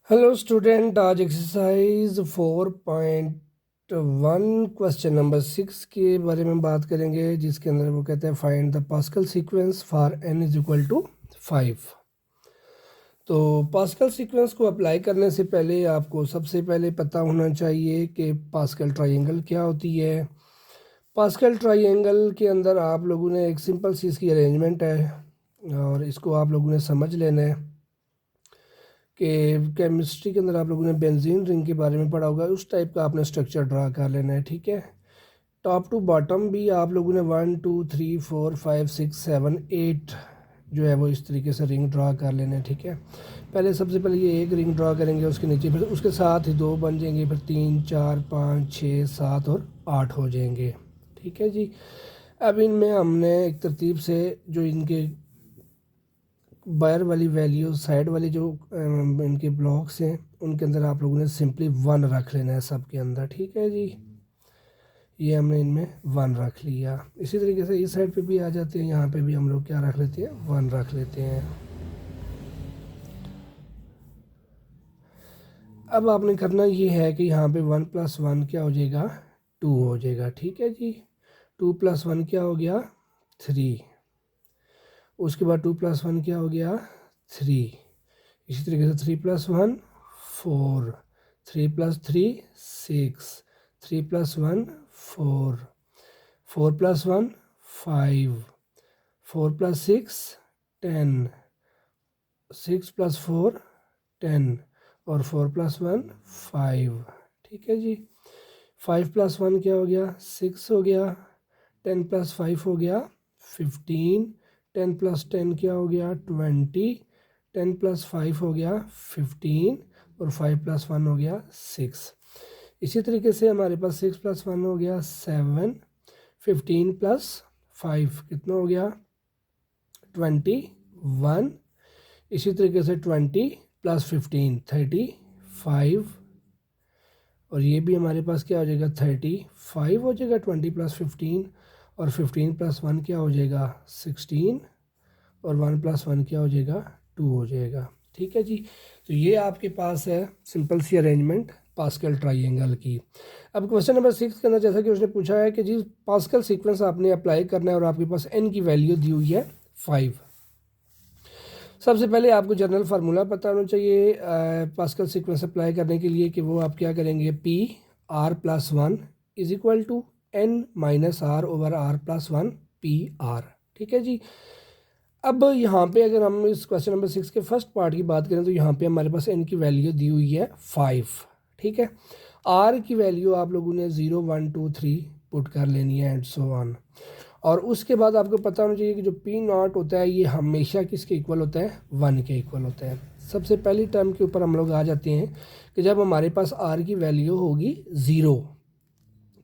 Hello student, आज exercise 4.1 question number 6 के बारे में बात करेंगे, जिसके अंदर वो कहते हैं find the Pascal sequence for n is equal to 5। तो पास्कल सीक्वेंस को अप्लाई करने से पहले आपको सबसे पहले पता होना चाहिए कि पास्कल ट्रायंगल क्या होती है। पास्कल ट्रायंगल के अंदर आप लोगों ने एक सिंपल सी इसकी अरेंजमेंट है और इसको आप लोगों ने समझ लेना है कि केमिस्ट्री के अंदर आप लोगों ने बेंजीन रिंग के बारे में पढ़ा होगा, उस टाइप का आपने स्ट्रक्चर ड्रा कर लेना है। ठीक है, टॉप टू बॉटम भी आप लोगों ने 1 2 3 4 5 6 7 8 जो है वो इस तरीके से रिंग ड्रा कर लेना है। ठीक है, पहले सबसे पहले ये एक रिंग ड्रा करेंगे, उसके नीचे फिर उसके साथ ही 2 बन जाएंगे, फिर 3 4 5 6 7 और 8 हो जाएंगे। ठीक है जी, अब इनमें हमने एक तरतीब से जो इनके बायर वाली वैल्यू साइड वाली जो इनके ब्लॉक्स हैं उनके अंदर आप लोगों ने सिंपली 1 रख लेना है सब के अंदर। ठीक है जी, ये हमने इनमें 1 रख लिया। इसी तरीके से इस साइड पे भी आ जाते हैं, यहाँ पे भी हम लोग क्या रख लेते हैं, 1 रख लेते हैं। अब आपने करना ये है कि यहाँ पे 1 + 1 क्या हो जाएगा, 2 हो जाएगा। ठीक है जी, 2 + 1 क्या हो गया, 3। उसके बाद 2 + 1 क्या हो गया, 3। इसी तरीके से 3 + 1 4, 3 + 3 6, 3 + 1 4, 4 + 1 5, 4 + 6 10, 6 + 4 10 और 4 + 1 5। ठीक है जी, 5 + 1 क्या हो गया, 6 हो गया। 10 + 5 हो गया 15, 10 + 10 क्या हो गया, 20, 10 + 5 हो गया 15 और 5 + 1 हो गया 6। इसी तरीके से हमारे पास 6 + 1 हो गया 7, 15 + 5 कितना हो गया, 21। इसी तरीके से 20 + 15 35 और ये भी हमारे पास क्या हो जाएगा, 35 हो जाएगा। 20 + 15 और 15 + 1 क्या हो जाएगा, 16 और 1 + 1 क्या हो जाएगा, 2 हो जाएगा। ठीक है जी, तो ये आपके पास है सिंपल सी अरेंजमेंट पास्कल ट्रायंगल की। अब क्वेश्चन नंबर 6 के अंदर जैसा कि उसने पूछा है कि जी पास्कल सीक्वेंस आपने अप्लाई करना है और आपके पास n की वैल्यू दी हुई है 5। सबसे पहले आपको जनरल फार्मूला पता होना चाहिए पास्कल सीक्वेंस अप्लाई करने के लिए, कि वो आप क्या करेंगे, PR+1 is equal to n - r/r+1 PR। ठीक है जी, अब यहाँ पे अगर हम इस क्वेश्चन नंबर 6 के फर्स्ट पार्ट की बात करें तो यहाँ पे हमारे पास n की वैल्यू दी हुई है 5। ठीक है, r की वैल्यू आप लोगों ने 0 1 2 3 पुट कर लेनी है एंड सो ऑन। और उसके बाद आपको पता होना चाहिए कि जो P0 होता है ये हमेशा किसके इक्वल होता है, 1 के इक्वल होता है। सबसे पहली टर्म के ऊपर हम लोग आ जाते हैं कि जब हमारे पास r की वैल्यू होगी 0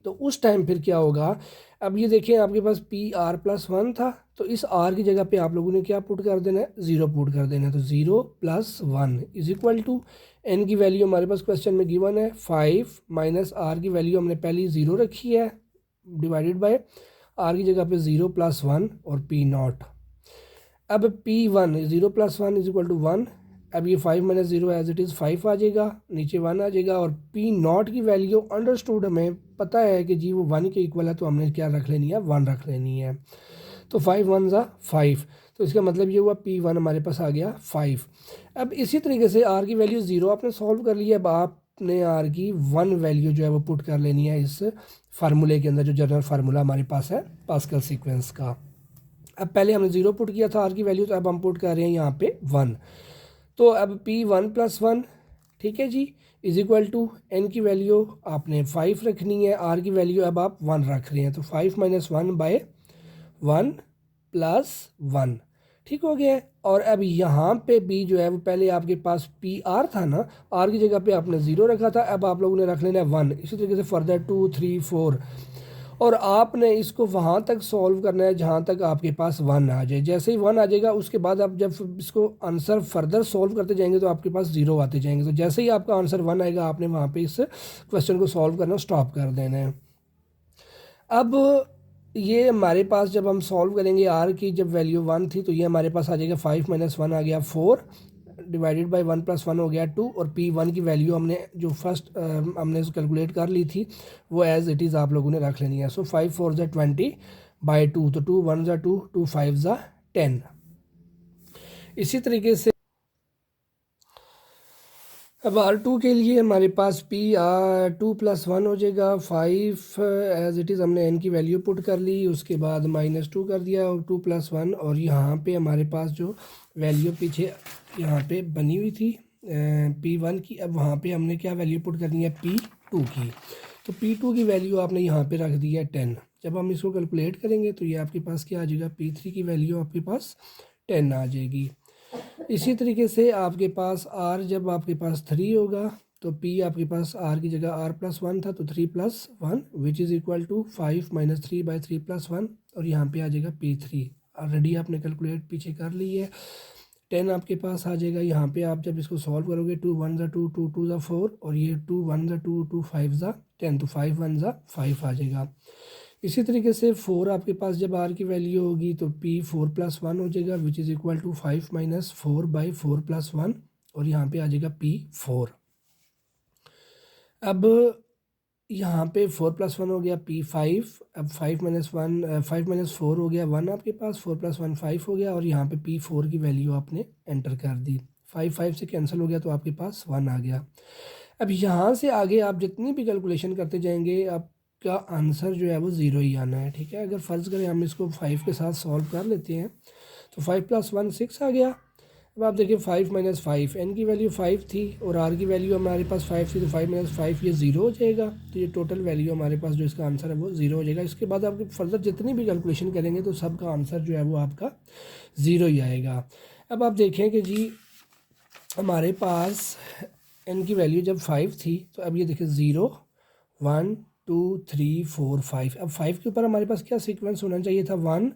तो उस टाइम फिर क्या होगा। अब ये देखें, आपके पास PR+1 था तो इस r की जगह पे आप लोगों ने क्या पुट कर देना है, 0 पुट कर देना है। तो 0 + 1 इज इक्वल टू n की वैल्यू हमारे पास क्वेश्चन में गिवन है 5 माइनस r की वैल्यू हमने पहले 0 रखी है डिवाइडेड बाय r की जगह पे 0 + 1 और P0। अब P1 0 + 1 इज इक्वल टू 1। अब ये 5 - 0 एज इट इज़ 5 आ जाएगा, नीचे 1 आ जाएगा और P0 की वैल्यू अंडरस्टूड हमें पता है कि जी वो 1 के इक्वल है, तो हमने क्या रख लेनी है, 1 रख लेनी है। तो 5 1 ज़ा 5, तो इसका मतलब ये हुआ P1 हमारे पास आ गया 5। अब इसी तरीके से r की वैल्यू 0 आपने सॉल्व कर लिया। अब आपने r की 1 वैल्यू जो है वो पुट कर लेनी है इस फार्मूले के अंदर, जो जनरल फार्मूला हमारे पास है पास्कल सीक्वेंस का। अब पहले हमने 0 पुट किया था r की वैल्यू, तो अब हम पुट कर रहे हैं यहाँ पे 1। तो अब P1 + 1, ठीक है जी, इज इक्वल टू n की वैल्यू आपने 5 रखनी है, r की वैल्यू अब आप 1 रख रहे हैं, तो 5 - 1/1 + 1 ठीक हो गया है। और अब यहाँ पे भी जो है वो पहले आपके पास PR था ना, r की जगह पे आपने 0 रखा था, अब आप लोगों ने रख लेना है 1। इसी तरीके से फर्दर 2 3 4 और आपने इसको वहाँ तक सॉल्व करना है जहाँ तक आपके पास 1 आ जाए। जैसे ही 1 आ जाएगा उसके बाद आप जब इसको आंसर फर्दर सॉल्व करते जाएंगे तो आपके पास 0 आते जाएंगे। तो जैसे ही आपका आंसर 1 आएगा आपने वहाँ पे इस क्वेश्चन को सॉल्व करना स्टॉप कर देना है। अब ये हमारे पास जब हम सॉल्व करेंगे r की जब वैल्यू 1 थी तो ये हमारे पास आ जाएगा 5 - 1 आ गया 4 डिवाइडेड बाई 1 + 1 हो गया 2, और P1 की वैल्यू हमने जो फर्स्ट हमने कैलकुलेट कर ली थी वो एज़ इट इज़ आप लोगों ने रख लेनी है। सो 5 4 ज़ा 20 बाई 2, तो 2 1 ज़ा 2, 2 5 ज़ा 10। इसी तरीके से अब R2 के लिए हमारे पास P 2 + 1 हो जाएगा 5 एज़ इट इज़, हमने n की वैल्यू पुट कर ली, उसके बाद -2 कर दिया और 2 + 1, और यहाँ पे हमारे पास जो वैल्यू पीछे यहाँ पे बनी हुई थी P1 की, अब वहाँ पे हमने क्या वैल्यू पुट करनी है P2 की। तो P2 की वैल्यू आपने यहाँ पे रख दी है 10। जब हम इसको कैलकुलेट करेंगे तो ये आपके पास क्या आ जाएगा, P3 की वैल्यू आपके पास 10 आ जाएगी। इसी तरीके से आपके पास R जब आपके पास 3 होगा तो P आपके पास R की जगह R + 1 था, तो 3 + 1 which is equal to 5 - 3 by 3 + 1, और यहाँ पे आ जाएगा P3। ऑलरेडी आपने कैलकुलेट पीछे कर ली है। 10 आपके पास आ जाएगा। यहाँ पे आप जब इसको सॉल्व करोगे 2 1 ज़ा 2, 2 2 ज़ा 4, और ये 2 1 ज़ा 2, 2 5 ज़ा 10, तो 5 1 ज़ा 5 आ जाएगा। इसी तरीके से 4 आपके पास जब R की वैल्यू होगी तो P 4 + 1 हो जाएगा which is equal to 5 - 4 by 4 + 1, और यहाँ पे आ जाएगा P4। अब यहाँ पे 4 + 1 हो गया P5, अब 5 - 1 5 - 4 हो गया 1 आपके पास, 4 + 1 5 हो गया, और यहाँ पे P4 की वैल्यू आपने एंटर कर दी। 5 5 से कैंसिल हो गया तो आपके पास 1 आ गया। अब यहाँ से आगे आप जितनी भी कैलकुलेशन करते जाएंगे आपका आंसर जो है वो ज़ीरो ही आना है। ठीक है, अगर फ़र्ज़ करें हम इसको 5 के साथ सॉल्व कर लेते हैं तो 5 + 1 6 आ गया। अब आप देखिए 5 - 5, n की वैल्यू 5 थी और r की वैल्यू हमारे पास 5 थी, तो 5 - 5 ये ज़ीरो हो जाएगा। तो ये टोटल वैल्यू हमारे पास जो इसका आंसर है वो ज़ीरो हो जाएगा। इसके बाद आप फर्दर जितनी भी कैलकुलेशन करेंगे तो सबका आंसर जो है वो आपका ज़ीरो ही आएगा। अब आप देखें कि जी हमारे पास n की वैल्यू जब 5 थी, तो अब ये देखिए 0 1 2 3 4 5। अब 5 के ऊपर हमारे पास क्या सीक्वेंस होना चाहिए था, 1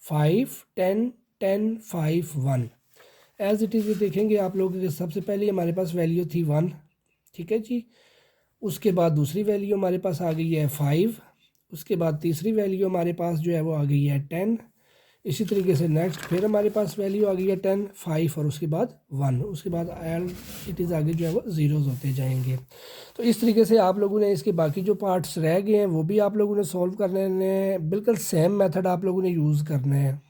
5 10 10 5 1। एज़ इट इज़ देखेंगे आप लोग कि सबसे पहले हमारे पास वैल्यू थी 1, ठीक है जी। उसके बाद दूसरी वैल्यू हमारे पास आ गई है 5, उसके बाद तीसरी वैल्यू हमारे पास जो है वो आ गई है 10। इसी तरीके से नेक्स्ट फिर हमारे पास वैल्यू आ गई है 10 5, और उसके बाद 1, उसके बाद एल इट इज़ आगे जो है वो ज़ीरोज़ होते जाएंगे। तो इस तरीके से आप लोगों ने इसके बाकी जो पार्ट्स रह गए हैं वो भी आप लोगों ने सॉल्व करने हैं। बिल्कुल सेम मेथड आप लोगों ने यूज़ करना है।